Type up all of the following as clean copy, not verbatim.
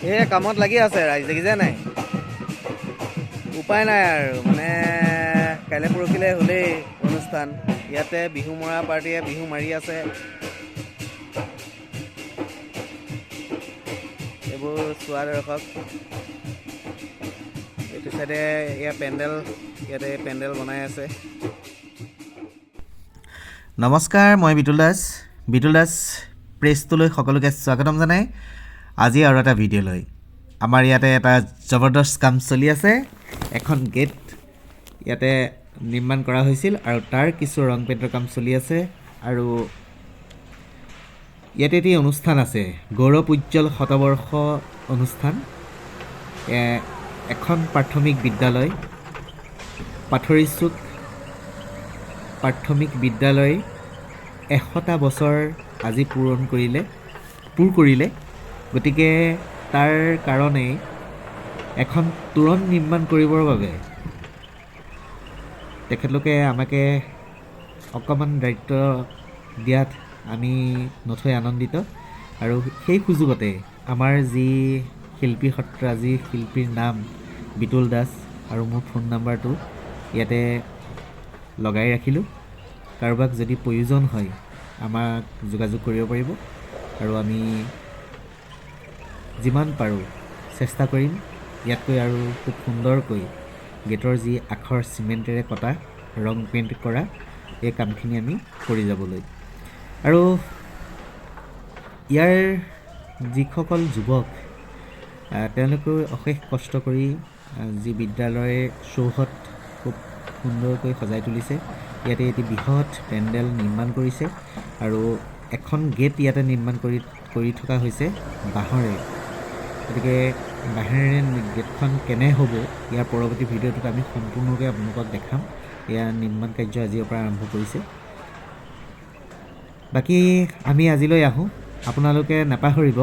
এই কামত লাগি আছে ৰাইজ দেখিছে নাই উপায় নাই আৰু মানে কাইলৈ পৰহিলৈ হ'লেই অনুষ্ঠান ইয়াতে বিহু মৰা পাৰ্টিয়ে বিহু মাৰি আছে এইবোৰ চোৱা দৰ্শক এইটো চাইডে ইয়াতে পেণ্ডেল বনাই আছে নমস্কাৰ মই বিতুল দাস প্ৰেছটোলৈ সকলোকে স্বাগতম জনাই আজি আৰু এটা ভিডিঅ' লৈ আমাৰ ইয়াতে এটা জবৰদস্ত কাম চলি আছে এখন গেট ইয়াতে নিৰ্মাণ কৰা হৈছিল আৰু তাৰ কিছু ৰং পেইণ্টৰ কাম চলি আছে আৰু ইয়াতে এটি অনুষ্ঠান আছে গৌৰৱ উজ্জ্বল শতবৰ্ষ অনুষ্ঠান এখন প্ৰাথমিক বিদ্যালয় পাথৰিচুক প্ৰাথমিক বিদ্যালয় 100টা বছৰ আজি পূৰ কৰিলে গতিকে তাৰ কাৰণে এখন তোৰণ নিৰ্মাণ কৰিবৰ বাবে তেখেতলোকে আমাকে অকণমান দায়িত্ব দিয়াত আমি নথৈ আনন্দিত আৰু সেই সুযোগতে আমাৰ যি শিল্পী সত্ৰাজি শিল্পীৰ নাম বিতুল দাস আৰু মোৰ ফোন নাম্বাৰটো ইয়াতে লগাই ৰাখিলোঁ কাৰোবাক যদি প্ৰয়োজন হয় আমাক যোগাযোগ কৰিব পাৰিব আৰু আমি যিমান পাৰোঁ চেষ্টা কৰিম ইয়াতকৈ আৰু খুব সুন্দৰকৈ গেটৰ যি আখৰ চিমেণ্টেৰে কটা ৰং পেইণ্ট কৰা এই কামখিনি আমি কৰি যাবলৈ আৰু ইয়াৰ যিসকল যুৱক তেওঁলোকে অশেষ কষ্ট কৰি যি বিদ্যালয়ৰ চৌহদ খুব সুন্দৰকৈ সজাই তুলিছে ইয়াতে এটি বৃহৎ পেণ্ডেল নিৰ্মাণ কৰিছে আৰু এখন গেট ইয়াতে নিৰ্মাণ কৰি থকা হৈছে বাঁহৰে গতিকে বাঁহেৰে গেটখন কেনে হ'ব ইয়াৰ পৰৱৰ্তী ভিডিঅ'টোত আমি সম্পূৰ্ণকৈ আপোনালোকক দেখাম ইয়াৰ নিৰ্মাণ কাৰ্য আজিৰ পৰা আৰম্ভ কৰিছে বাকী আমি আজিলৈ আহোঁ আপোনালোকে নাপাহৰিব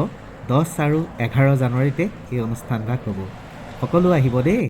10 আৰু 11 জানুৱাৰীতে এই অনুষ্ঠানভাগ হ'ব সকলো আহিব দেই